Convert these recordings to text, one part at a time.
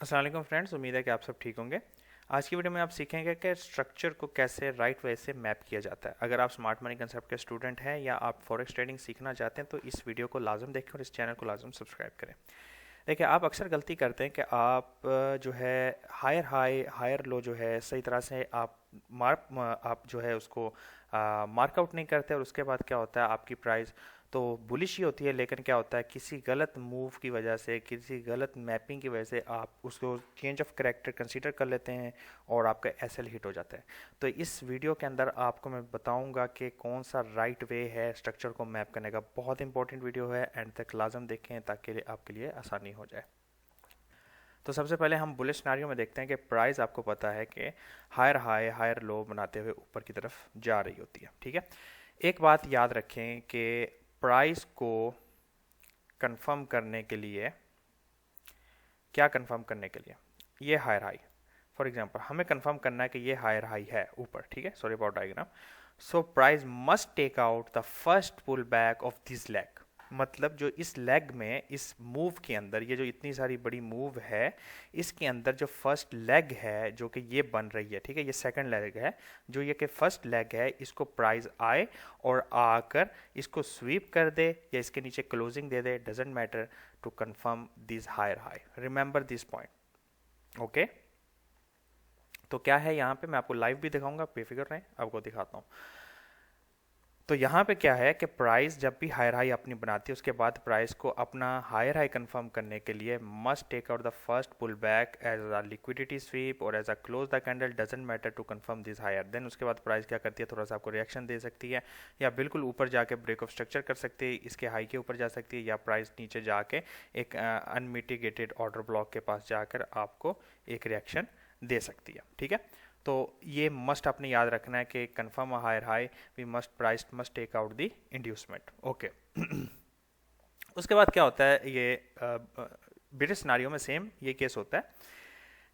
अस्सलाम वालेकुम फ्रेंड्स, उम्मीद है कि आप सब ठीक होंगे। आज की वीडियो में आप सीखेंगे कि स्ट्रक्चर को कैसे राइट वे से मैप किया जाता है। अगर आप स्मार्ट मनी कंसेप्ट के स्टूडेंट हैं या आप फॉरेक्स ट्रेडिंग सीखना चाहते हैं तो इस वीडियो को लाजम देखें और इस चैनल को लाजम सब्सक्राइब करें। देखिए, आप अक्सर गलती करते हैं कि आप जो है हायर हाई हायर लो जो है सही तरह से आप जो है उसको मार्कआउट नहीं करते, और उसके बाद क्या होता है आपकी प्राइस तो बुलिश ही होती है, लेकिन क्या होता है किसी गलत मूव की वजह से, किसी गलत मैपिंग की वजह से आप उसको चेंज ऑफ करेक्टर कंसीडर कर लेते हैं और आपका एसएल हिट हो जाता है। तो इस वीडियो के अंदर आपको मैं बताऊंगा कि कौन सा राइट वे है स्ट्रक्चर को मैप करने का। बहुत इंपॉर्टेंट वीडियो है, एंड तक लाजम देखें ताकि आपके लिए आसानी हो जाए। तो सबसे पहले हम बुलिश सिनेरियो में देखते हैं कि प्राइस आपको पता है कि हायर हाई हायर लो बनाते हुए ऊपर की तरफ जा रही होती है। ठीक है, एक बात याद रखें कि प्राइस को कंफर्म करने के लिए, क्या कंफर्म करने के लिए, ये हायर हाई फॉर एग्जांपल हमें कंफर्म करना है कि ये हायर हाई है ऊपर। ठीक है, sorry about diagram. So price must take out the first pull back of this leg. मतलब जो इस लेग में, इस मूव के अंदर, ये जो इतनी सारी बड़ी मूव है, इसके अंदर जो फर्स्ट लेग है जो कि ये बन रही है, ठीक है, ये सेकंड लेग है, जो ये कि फर्स्ट लेग है, इसको प्राइस आए और आकर इसको स्वीप कर दे या इसके नीचे क्लोजिंग दे दे, doesn't matter, to confirm this higher high. Remember this point. Okay, तो क्या है यहाँ पे, मैं आपको लाइव भी दिखाऊंगा, बेफिक्र रहें, आपको दिखाता हूँ। तो यहाँ पे क्या है कि प्राइस जब भी हायर हाई अपनी बनाती है, उसके बाद प्राइस को अपना हायर हाई कंफर्म करने के लिए must take out the first pull back as a liquidity sweep और as a close the candle, doesn't matter, to confirm this higher. Then उसके बाद प्राइस क्या करती है, थोड़ा सा आपको रिएक्शन दे सकती है, या बिल्कुल ऊपर जाके ब्रेक ऑफ स्ट्रक्चर कर सकती है, इसके हाई के ऊपर जा सकती है, या प्राइस नीचे जाके एक अनमिटिगेटेड ऑर्डर ब्लॉक के पास जाकर आपको एक रिएक्शन दे सकती है। ठीक है, तो ये मस्ट आपने याद रखना है कि confirm higher high we must price must take out the inducement. Okay, उसके बाद क्या होता है, ये ब्रिटिश सिनेरियो में सेम ये केस होता है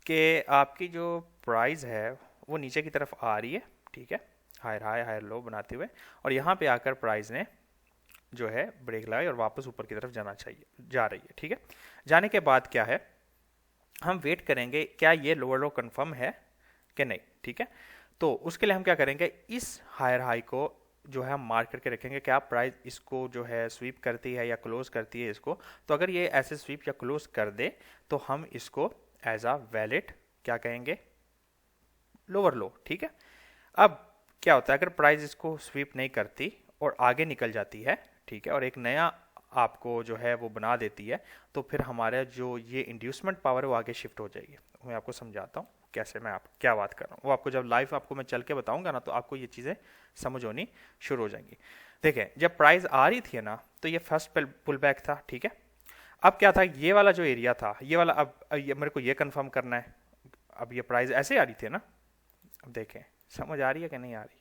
कि आपकी जो प्राइस है वो नीचे की तरफ आ रही है, ठीक है, हायर हाई हायर लो बनाते हुए, और यहाँ पे आकर प्राइस ने जो है ब्रेक लगाई और वापस ऊपर की तरफ जा रही है। ठीक है, जाने के बाद क्या है, हम वेट करेंगे क्या ये लोअर लो कंफर्म है कि नहीं। ठीक है, तो उसके लिए हम क्या करेंगे, इस हायर हाई को जो है हम मार्क करके रखेंगे कि आप प्राइस इसको जो है स्वीप करती है या क्लोज करती है इसको। तो अगर ये ऐसे स्वीप या क्लोज कर दे तो हम इसको एज अ वैलिड क्या कहेंगे, लोअर लो। ठीक है, अब क्या होता है, अगर प्राइस इसको स्वीप नहीं करती और आगे निकल जाती है, ठीक है, और एक नया आपको जो है वो बना देती है, तो फिर हमारा जो ये इंड्यूसमेंट पावर है वो आगे शिफ्ट हो जाएगी। मैं आपको समझाता हूँ कैसे, मैं आप क्या बात कर रहा हूँ वो आपको जब लाइव आपको मैं चल के बताऊंगा ना, तो आपको ये चीज़ें समझ होनी शुरू हो जाएंगी। देखिए, जब प्राइस आ रही थी ना, तो ये फर्स्ट पुल बैक था। ठीक है, अब क्या था, ये वाला जो एरिया था, ये वाला, अब ये मेरे को ये कंफर्म करना है। अब ये प्राइस ऐसे आ रही थी ना, अब देखें समझ आ रही है कि नहीं आ रही,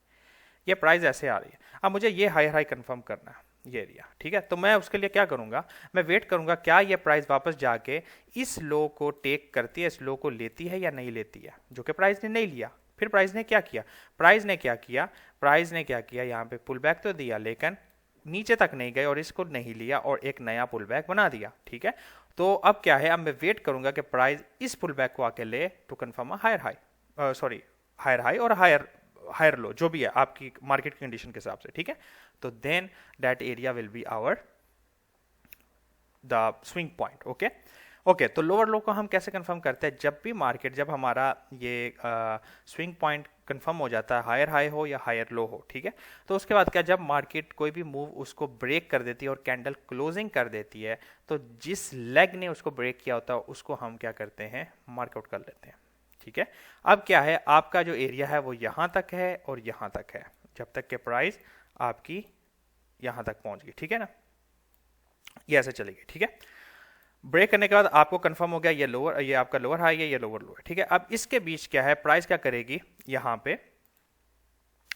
ये प्राइस ऐसे आ रही है। अब मुझे ये हाई हाई कंफर्म करना है, ये एरिया। ठीक है, तो मैं उसके लिए क्या करूंगा, मैं वेट करूंगा क्या ये प्राइस वापस जाके इस लो को टेक करती है, इस लो को लेती है या नहीं लेती है, जो कि प्राइस ने नहीं लिया। फिर प्राइस ने क्या किया, यहाँ पे पुल बैक तो दिया, लेकिन नीचे तक नहीं गए और इसको नहीं लिया और एक नया पुल बैक बना दिया। ठीक है, तो अब क्या है, अब मैं वेट करूंगा कि प्राइस इस पुल बैक को आके ले to confirm higher high, sorry higher high और हायर हायर लो, जो भी है आपकी मार्केट कंडीशन के हिसाब से। ठीक है, तो then that area will be our the swing point. Okay okay, तो लोअर लो को हम कैसे कंफर्म करते हैं, जब भी मार्केट, जब हमारा ये स्विंग पॉइंट कंफर्म हो जाता है, हायर हाई हो या हायर लो हो, ठीक है, तो उसके बाद क्या, जब मार्केट कोई भी मूव उसको ब्रेक कर देती है और कैंडल क्लोजिंग कर देती है, तो जिस लेग ने उसको ब्रेक किया होता है उसको हम क्या करते हैं, मार्कआउट कर लेते हैं। ठीक है, अब क्या है, आपका जो एरिया है वो यहां तक है और यहां तक है, जब तक के प्राइस आपकी यहां तक पहुंच गई। ठीक है ना, ये ऐसे चलेगी। ठीक है, ब्रेक करने के बाद आपको कंफर्म हो गया ये लोअर, ये आपका लोअर हाई है, ये लोअर लो है। ठीक है, अब इसके बीच क्या है, प्राइस क्या करेगी यहां पे,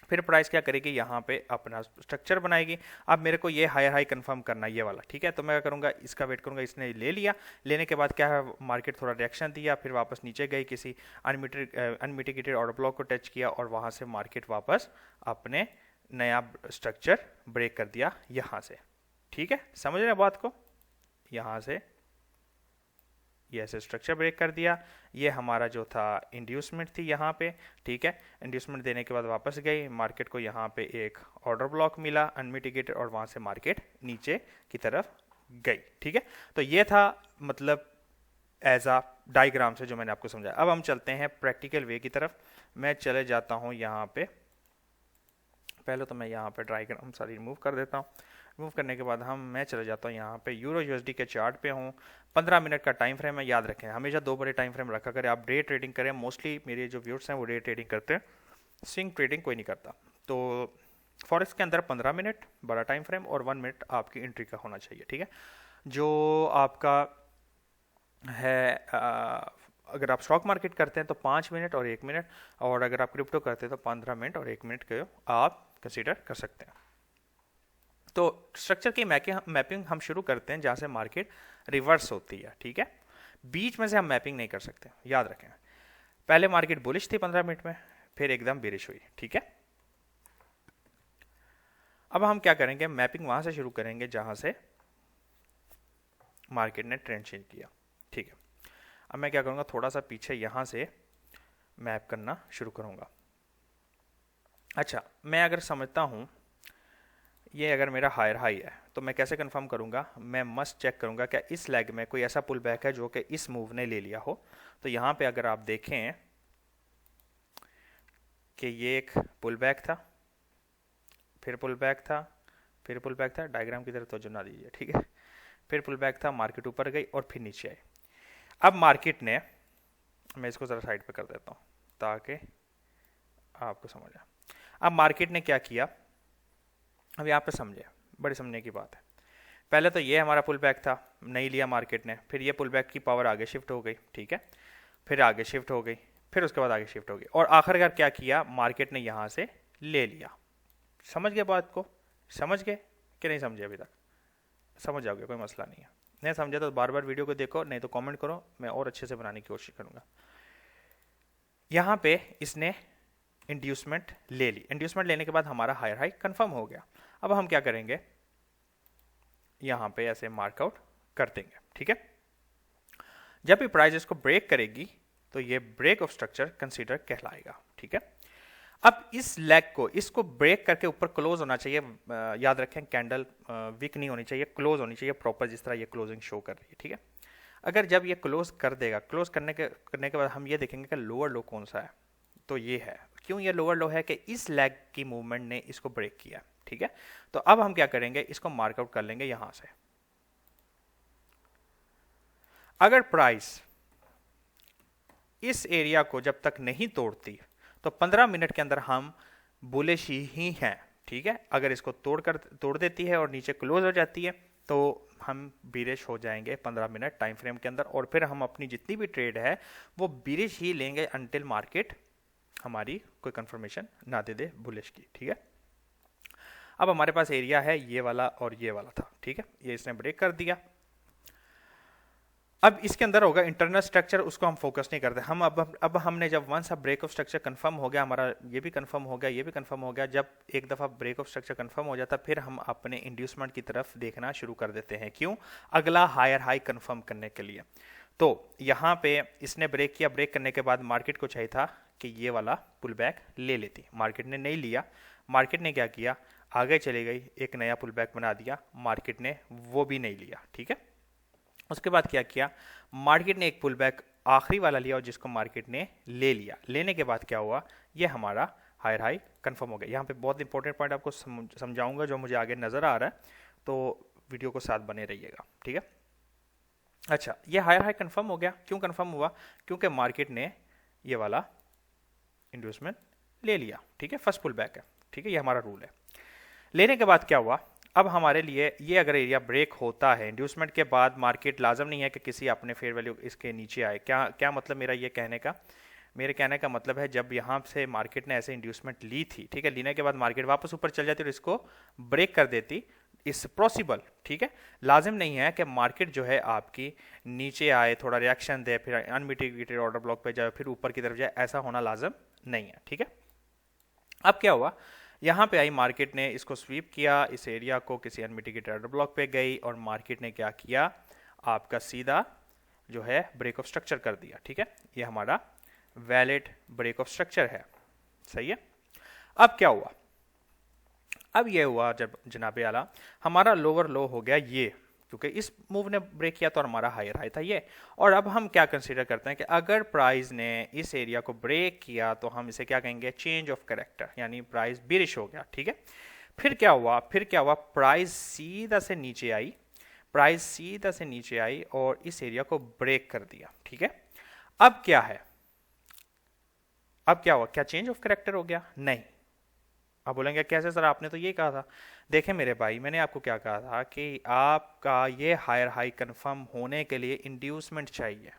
फिर प्राइस क्या करेगी यहाँ पे अपना स्ट्रक्चर बनाएगी। अब मेरे को ये हायर हाई कंफर्म करना है, ये वाला। ठीक है, तो मैं क्या करूँगा, इसका वेट करूँगा, इसने ले लिया, लेने के बाद क्या है, मार्केट थोड़ा रिएक्शन दिया, फिर वापस नीचे गई, किसी अनमिटिगेटेड ऑर्डर ब्लॉक को टच किया और वहाँ से मार्केट वापस अपने नया स्ट्रक्चर ब्रेक कर दिया यहाँ से। ठीक है, समझ रहे हैं बात को, यहाँ से ये ऐसे स्ट्रक्चर ब्रेक कर दिया। ये हमारा जो था इंड्यूसमेंट थी यहाँ पे, ठीक है। इंड्यूसमेंट देने के बाद वापस गई, मार्केट को यहाँ पे एक ऑर्डर ब्लॉक मिला अनमिटिगेटेड, और वहाँ से मार्केट नीचे की तरफ गई, ठीक है। तो ये था मतलब एज आ डायग्राम से जो मैंने आपको समझाया। अब हम चलते हैं प्रैक्टिकल वे की तरफ। मैं चले जाता हूँ यहाँ पे, पहले तो मैं यहाँ पे डायग्राम सारी रिमूव कर देता हूँ। रिमूव करने के बाद मैं चले जाता हूँ यहाँ पे यूरो यूएसडी के चार्ट पे हूँ। 15 मिनट का टाइम फ्रेम है, याद रखें हमेशा 2 बड़े टाइम फ्रेम रखा करें। आप डे ट्रेडिंग करें, मोस्टली मेरे जो व्यूअर्स हैं वो डे ट्रेडिंग करते हैं, स्विंग ट्रेडिंग कोई नहीं करता। तो फॉरेक्स के अंदर 15 मिनट बड़ा टाइम फ्रेम और 1 मिनट आपकी एंट्री का होना चाहिए, ठीक है। जो आपका है अगर आप स्टॉक मार्केट करते हैं तो 5 मिनट और 1 मिनट, और अगर आप क्रिप्टो करते हैं तो 15 मिनट और 1 मिनट के आप कंसीडर कर सकते हैं। तो स्ट्रक्चर की मैपिंग हम शुरू करते हैं जहां से मार्केट रिवर्स होती है, ठीक है। बीच में से हम मैपिंग नहीं कर सकते, याद रखें। पहले मार्केट बुलिश थी 15 मिनट में, फिर एकदम बेरिश हुई, ठीक है। अब हम क्या करेंगे, मैपिंग वहां से शुरू करेंगे जहां से मार्केट ने ट्रेंड चेंज किया, ठीक है। अब मैं क्या करूंगा, थोड़ा सा पीछे यहां से मैप करना शुरू करूंगा। अच्छा, मैं अगर समझता हूं ये अगर मेरा हायर हाई है तो मैं कैसे कंफर्म करूंगा, मैं मस्ट चेक करूंगा क्या इस लेग में कोई ऐसा पुल बैक है जो कि इस मूव ने ले लिया हो। तो यहां पे अगर आप देखें कि ये एक पुल बैक था, फिर पुल बैक था, फिर पुल बैक था, डायग्राम की तरफ तवज्जो ना दीजिए, ठीक है। फिर पुल बैक था, मार्केट ऊपर गई और फिर नीचे आई। अब मार्केट ने, मैं इसको जरा साइड पे कर देता हूं ताकि आपको समझ आए। अब मार्केट ने क्या किया, अब यहाँ पे समझे, बड़ी समझने की बात है। पहले तो ये हमारा पुल बैक था, नहीं लिया मार्केट ने, फिर ये पुल बैक की पावर आगे शिफ्ट हो गई, ठीक है, फिर आगे शिफ्ट हो गई, फिर उसके बाद आगे शिफ्ट हो गई, और आखिरकार क्या किया, मार्केट ने यहाँ से ले लिया। समझ गए बात को, समझ गए कि नहीं समझे, अभी तक समझ जाओगे, कोई मसला नहीं है। नहीं समझे तो बार बार वीडियो को देखो, नहीं तो कमेंट करो, मैं और अच्छे से बनाने की कोशिश करूंगा। यहाँ पे इसने इंड्यूसमेंट ले ली, इंड्यूसमेंट लेने के बाद हमारा हायर हाई कंफर्म हो गया। अब हम क्या करेंगे, यहाँ पे ऐसे मार्कआउट कर देंगे, ठीक है। जब भी प्राइस इसको ब्रेक करेगी तो ये ब्रेक ऑफ स्ट्रक्चर कंसीडर कहलाएगा, ठीक है। अब इस लेग को, इसको ब्रेक करके ऊपर क्लोज होना चाहिए, याद रखें कैंडल वीक नहीं होनी चाहिए, क्लोज होनी चाहिए प्रॉपर, जिस तरह ये क्लोजिंग शो कर रही है, ठीक है। अगर जब ये क्लोज कर देगा, क्लोज करने के बाद हम ये देखेंगे कि लोअर लो कौन सा है, तो ये है। क्यों ये लोअर लो है, कि इस लेग की मूवमेंट ने इसको ब्रेक किया, ठीक है। तो अब हम क्या करेंगे, इसको मार्कआउट कर लेंगे यहां से। अगर प्राइस इस एरिया को जब तक नहीं तोड़ती तो 15 मिनट के अंदर हम बुलिश ही हैं, ठीक है। अगर इसको तोड़ देती है और नीचे क्लोज हो जाती है तो हम बीरिश हो जाएंगे 15 मिनट टाइम फ्रेम के अंदर, और फिर हम अपनी जितनी भी ट्रेड है वो बीरिश ही लेंगे अनटिल मार्केट हमारी कोई कंफर्मेशन ना दे दे बुलिश की, ठीक है। अब हमारे पास एरिया है ये वाला और ये वाला था, ठीक है, ये इसने ब्रेक कर दिया। अब इसके अंदर होगा इंटरनल स्ट्रक्चर, उसको हम फोकस नहीं करते। हम अब हमने जब once break of structure confirm हो गया, हमारा ये भी कंफर्म हो गया, ये भी कंफर्म हो गया, जब एक दफ़ा ब्रेक ऑफ स्ट्रक्चर कंफर्म हो जाता फिर हम अपने इंड्यूसमेंट की तरफ देखना शुरू कर देते हैं। क्यों, अगला हायर हाई कंफर्म करने के लिए। तो यहाँ पे इसने ब्रेक किया, ब्रेक करने के बाद मार्केट को चाहिए था कि ये वाला पुल बैक ले लेती, मार्केट ने नहीं लिया। मार्केट ने क्या किया, आगे चली गई, एक नया पुल बैक बना दिया, मार्केट ने वो भी नहीं लिया, ठीक है। उसके बाद क्या किया, मार्केट ने एक पुल बैक आखिरी वाला लिया और जिसको मार्केट ने ले लिया। लेने के बाद क्या हुआ, ये हमारा हायर हाई कंफर्म हो गया। यहाँ पे बहुत इंपॉर्टेंट पॉइंट आपको समझाऊंगा जो मुझे आगे नजर आ रहा है, तो वीडियो को साथ बने रहिएगा, ठीक है। अच्छा, ये हायर हाई कंफर्म हो गया, क्यों कंफर्म हुआ, क्योंकि मार्केट ने ये वाला इंड्यूसमेंट ले लिया, ठीक है, फर्स्ट पुल बैक है, ठीक है, ये हमारा रूल है। लेने के बाद क्या हुआ, अब हमारे लिए ये अगर एरिया ब्रेक होता है इंड्यूसमेंट के बाद, मार्केट लाजम नहीं है कि किसी अपने फेयर वैल्यू इसके नीचे आए। क्या मतलब मेरा ये कहने का, मेरे कहने का मतलब है जब यहाँ से मार्केट ने ऐसे इंड्यूसमेंट ली थी, ठीक है, लेने के बाद मार्केट वापस ऊपर चल जाती और इसको ब्रेक कर देती, इस पॉसिबल, ठीक है। लाजिम नहीं है कि मार्केट जो है आपकी नीचे आए, थोड़ा रिएक्शन दे, फिर अनमिटिगेटेड ऑर्डर ब्लॉक पे जाए, फिर ऊपर की तरफ जाए, ऐसा होना लाजिम नहीं है, ठीक है। अब क्या हुआ, यहाँ पे आई मार्केट ने इसको स्वीप किया, इस एरिया को किसी अनमिटिगेटेड ऑर्डर ब्लॉक पे गई और मार्केट ने क्या किया, आपका सीधा जो है ब्रेक ऑफ स्ट्रक्चर कर दिया। ठीक है, ये हमारा वैलिड ब्रेक ऑफ स्ट्रक्चर है। सही है। अब क्या हुआ, अब ये हुआ जब जनाबे आला हमारा लोअर लो हो गया ये, क्योंकि इस मूव ने ब्रेक किया तो हमारा हायर हाई था ये। और अब हम क्या कंसीडर करते हैं कि अगर प्राइस ने इस एरिया को ब्रेक किया तो हम इसे क्या कहेंगे, चेंज ऑफ कैरेक्टर, यानी प्राइस बिरिश हो गया। ठीक है, फिर क्या हुआ, प्राइस सीधा से नीचे आई, प्राइस सीधा से नीचे आई और इस एरिया को ब्रेक कर दिया। ठीक है, अब क्या है, अब क्या हुआ, क्या चेंज ऑफ कैरेक्टर हो गया? नहीं। आप बोलेंगे कैसे सर, आपने तो ये कहा था। देखें मेरे भाई, मैंने आपको क्या कहा था कि आपका ये हायर हाई कंफर्म होने के लिए इंड्यूसमेंट चाहिए।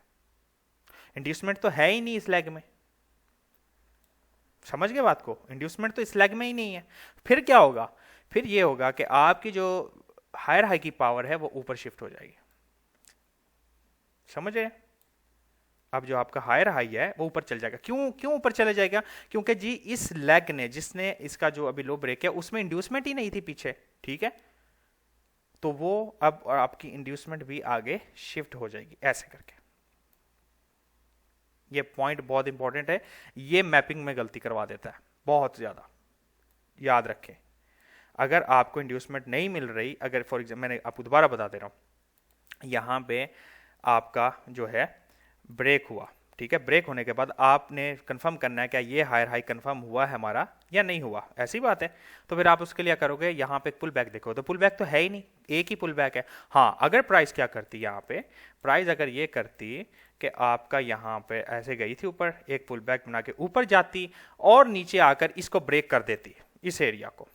इंड्यूसमेंट तो है ही नहीं इस लेग में, समझ गए बात को, इंड्यूसमेंट तो इस लेग में ही नहीं है। फिर क्या होगा, फिर ये होगा कि आपकी जो हायर हाई की पावर है वो ऊपर शिफ्ट हो जाएगी। समझ रहे? अब जो आपका हायर हाई है वो ऊपर चल जाएगा। क्यों ऊपर चले जाएगा? क्योंकि जी इस लेग ने, जिसने इसका जो अभी लो ब्रेक है उसमें इंड्यूसमेंट ही नहीं थी पीछे। ठीक है, तो वो अब आपकी इंड्यूसमेंट भी आगे शिफ्ट हो जाएगी ऐसे करके। ये पॉइंट बहुत इंपॉर्टेंट है, ये मैपिंग में गलती करवा देता है बहुत ज्यादा, याद रखें। अगर आपको इंड्यूसमेंट नहीं मिल रही, अगर फॉर एग्जाम्पल मैंने आपको दोबारा बता दे रहा हूं, यहां पे आपका जो है ब्रेक हुआ। ठीक है, ब्रेक होने के बाद आपने कंफर्म करना है क्या ये हायर हाई कंफर्म हुआ है हमारा या नहीं हुआ, ऐसी बात है। तो फिर आप उसके लिए करोगे, यहाँ पे पुल बैक देखो तो पुल बैक तो है ही नहीं, एक ही पुल बैक है। हाँ, अगर प्राइस क्या करती, यहाँ पे प्राइस अगर ये करती कि आपका यहाँ पे ऐसे गई थी ऊपर, एक पुल बैक बना के ऊपर जाती और नीचे आकर इसको ब्रेक कर देती, इस एरिया को।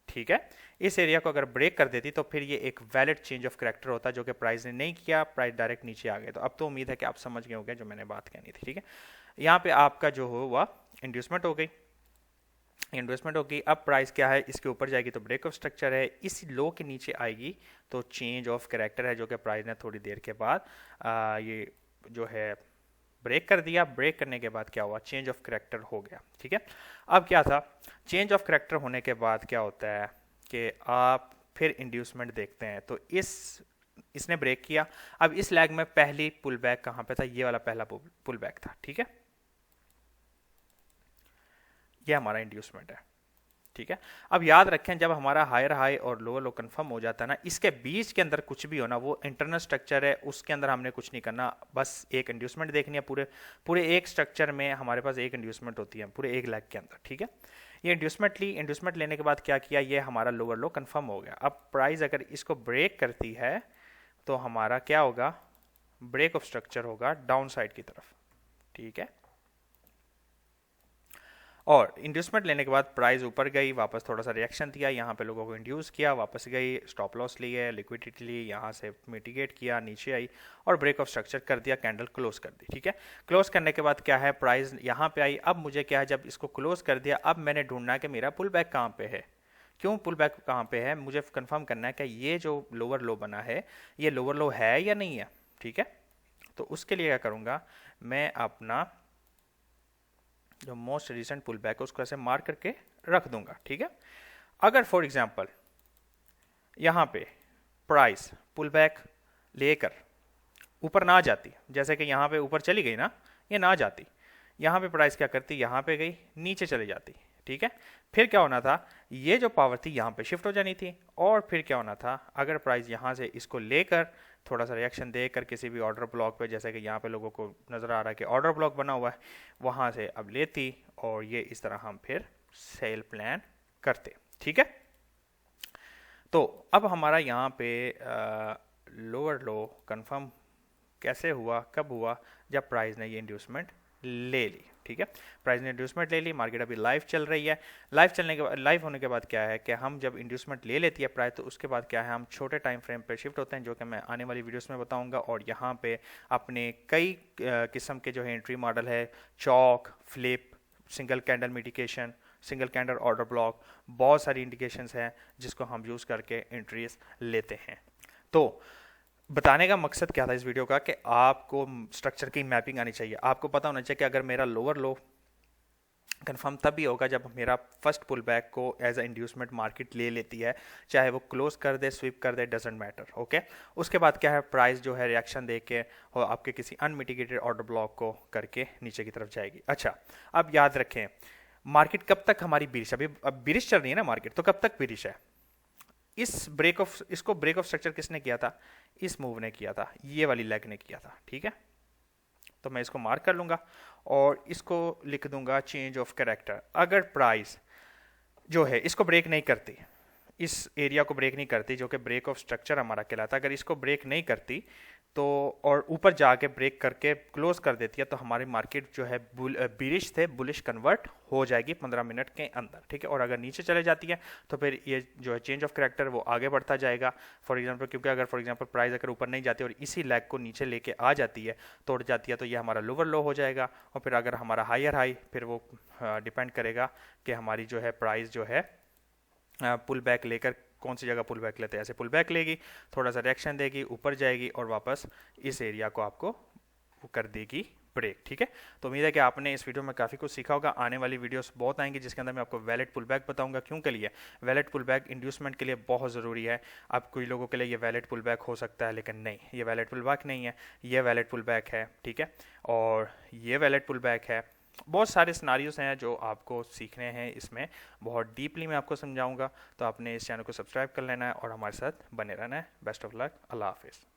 ठीक है, इस एरिया को अगर ब्रेक कर देती तो फिर ये एक वैलिड चेंज ऑफ कैरेक्टर होता, जो कि प्राइस ने नहीं किया, प्राइस डायरेक्ट नीचे आ गए। तो अब तो उम्मीद है कि आप समझ गए होंगे जो मैंने बात कहनी थी। ठीक है, यहाँ पे आपका जो हुआ इंड्यूसमेंट हो गई, इन्वेस्टमेंट होगी। अब प्राइस क्या है, इसके ऊपर जाएगी तो ब्रेक ऑफ स्ट्रक्चर है, इस लो के नीचे आएगी तो चेंज ऑफ कैरेक्टर है, जो कि प्राइस ने थोड़ी देर के बाद ये जो है ब्रेक कर दिया। ब्रेक करने के बाद क्या हुआ, चेंज ऑफ कैरेक्टर हो गया। ठीक है, अब क्या था, चेंज ऑफ कैरेक्टर होने के बाद क्या होता है कि आप फिर इंड्यूसमेंट देखते हैं। तो इसने ब्रेक किया। अब इस लैग में पहली पुल बैक कहां पे था, ये वाला पहला पुल बैक था। ठीक है, ये हमारा इंड्यूसमेंट है। ठीक है, अब याद रखें जब हमारा हायर हाई और लोअर लो कंफर्म हो जाता है ना, इसके बीच के अंदर कुछ भी होना, वो इंटरनल स्ट्रक्चर है, उसके अंदर हमने कुछ नहीं करना, बस एक इंड्यूसमेंट देखनी है। पूरे एक स्ट्रक्चर में हमारे पास एक इंड्यूसमेंट होती है, पूरे एक लेग के अंदर। ठीक है, ये इंड्यूसमेंट ली, इंड्यूसमेंट लेने के बाद क्या किया, ये हमारा लोअर लो कंफर्म हो गया। अब प्राइस अगर इसको ब्रेक करती है तो हमारा क्या होगा, ब्रेक ऑफ स्ट्रक्चर होगा डाउन साइड की तरफ। ठीक है, और इंड्यूसमेंट लेने के बाद प्राइस ऊपर गई, वापस थोड़ा सा रिएक्शन दिया, यहाँ पे लोगों को इंड्यूस किया, वापस गई, स्टॉप लॉस लिए, लिक्विडिटी ली, यहाँ से मिटिगेट किया, नीचे आई और ब्रेक ऑफ स्ट्रक्चर कर दिया, कैंडल क्लोज कर दी। ठीक है, क्लोज करने के बाद क्या है, प्राइस यहाँ पे आई। अब मुझे क्या है, जब इसको क्लोज कर दिया, अब मैंने ढूंढना है कि मेरा पुल बैक कहाँ पे है। क्यों पुल बैक कहाँ पे है, मुझे कंफर्म करना है कि ये जो लोअर लो बना है ये लोअर लो है या नहीं है। ठीक है, तो उसके लिए क्या करूँगा, मैं अपना जो मोस्ट रिसेंट पुल बैक है उसको ऐसे मार्क करके रख दूंगा। ठीक है, अगर फॉर एग्जांपल यहाँ पे प्राइस पुल बैक लेकर ऊपर ना जाती, जैसे कि यहाँ पे ऊपर चली गई ना, ये ना जाती, यहाँ पे प्राइस क्या करती, यहाँ पे गई, नीचे चली जाती। ठीक है, फिर क्या होना था, ये जो पावर थी यहाँ पे शिफ्ट हो जानी थी। और फिर क्या होना था, अगर प्राइस यहाँ से इसको लेकर थोड़ा सा रिएक्शन देकर किसी भी ऑर्डर ब्लॉक पे, जैसे कि यहाँ पे लोगों को नज़र आ रहा है कि ऑर्डर ब्लॉक बना हुआ है, वहाँ से अब लेती और ये इस तरह हम फिर सेल प्लान करते। ठीक है, तो अब हमारा यहाँ पे लोअर लो कंफर्म कैसे हुआ, कब हुआ, जब प्राइस ने ये इंड्यूसमेंट ले ली। ठीक है, प्राइस ने इंड्यूसमेंट ले ली, मार्केट अभी लाइव चल रही है। लाइव होने के बाद क्या है कि हम जब इंड्यूसमेंट ले लेती है प्राइस, तो उसके बाद क्या है, हम छोटे टाइम फ्रेम पे शिफ्ट होते हैं, जो कि मैं आने वाली वीडियोस में बताऊंगा। और यहाँ पे अपने कई किस्म के जो है एंट्री मॉडल है, chalk, flip, single candle mitigation, single candle order block, बहुत सारी इंडिकेशंस हैं जिसको हम यूज़ करके एंट्रीज लेते हैं। तो बताने का मकसद क्या था इस वीडियो का, कि आपको स्ट्रक्चर की मैपिंग आनी चाहिए। आपको पता होना चाहिए कि अगर मेरा लोअर लो कंफर्म तभी होगा जब मेरा फर्स्ट पुल बैक को एज अ इंड्यूसमेंट मार्केट ले लेती है, चाहे वो क्लोज कर दे, स्वीप कर दे, डजेंट मैटर। ओके, उसके बाद क्या है, प्राइस जो है रिएक्शन दे के और आपके किसी अनमिटिगेटेड ऑर्डर ब्लॉक को करके नीचे की तरफ जाएगी। अच्छा, अब याद रखें मार्केट कब तक हमारी बिरिश, अभी अब बिरिश चल रही है ना मार्केट, तो कब तक बिरिश है? इसको ब्रेक ऑफ स्ट्रक्चर किसने किया था? इस मूव ने किया था, ये वाली लेग ने किया था। ठीक है, तो मैं इसको मार्क कर लूंगा और इसको लिख दूंगा चेंज ऑफ कैरेक्टर। अगर प्राइस जो है इसको ब्रेक नहीं करती, इस एरिया को ब्रेक नहीं करती, जो कि ब्रेक ऑफ स्ट्रक्चर हमारा कहलाता है, अगर इसको ब्रेक नहीं करती तो और ऊपर जाके ब्रेक करके क्लोज कर देती है, तो हमारी मार्केट जो है बिरिश थे बुलिश कन्वर्ट हो जाएगी 15 मिनट के अंदर। ठीक है, और अगर नीचे चले जाती है तो फिर ये जो है चेंज ऑफ कैरेक्टर वो आगे बढ़ता जाएगा। फॉर एग्जांपल, क्योंकि अगर फॉर एग्जांपल प्राइस अगर ऊपर नहीं जाती और इसी लेग को नीचे लेके आ जाती है, तोड़ जाती है, तो ये हमारा लोअर लो हो जाएगा। और फिर अगर हमारा हायर हाई, फिर वो डिपेंड करेगा कि हमारी जो है प्राइस जो है पुल बैक लेकर कौन सी जगह पुल बैक लेते हैं। ऐसे पुल बैक लेगी, थोड़ा सा रिएक्शन देगी, ऊपर जाएगी और वापस इस एरिया को आपको वो कर देगी ब्रेक। ठीक है, तो उम्मीद है कि आपने इस वीडियो में काफ़ी कुछ सीखा होगा। आने वाली वीडियोस बहुत आएंगी जिसके अंदर मैं आपको वैलिड पुल बैक बताऊंगा। क्यों के लिए? वैलिड पुल बैक इंड्यूसमेंट के लिए बहुत ज़रूरी है। अब कोई लोगों के लिए ये वैलिड पुल बैक हो सकता है, लेकिन नहीं, ये वैलिड पुल बैक नहीं है, ये वैलिड पुल बैक है। ठीक है, और ये वैलिड पुल बैक है। बहुत सारे सिनारियोस हैं जो आपको सीखने हैं, इसमें बहुत डीपली मैं आपको समझाऊंगा। तो आपने इस चैनल को सब्सक्राइब कर लेना है और हमारे साथ बने रहना है। बेस्ट ऑफ लक, अल्लाह हाफिज़।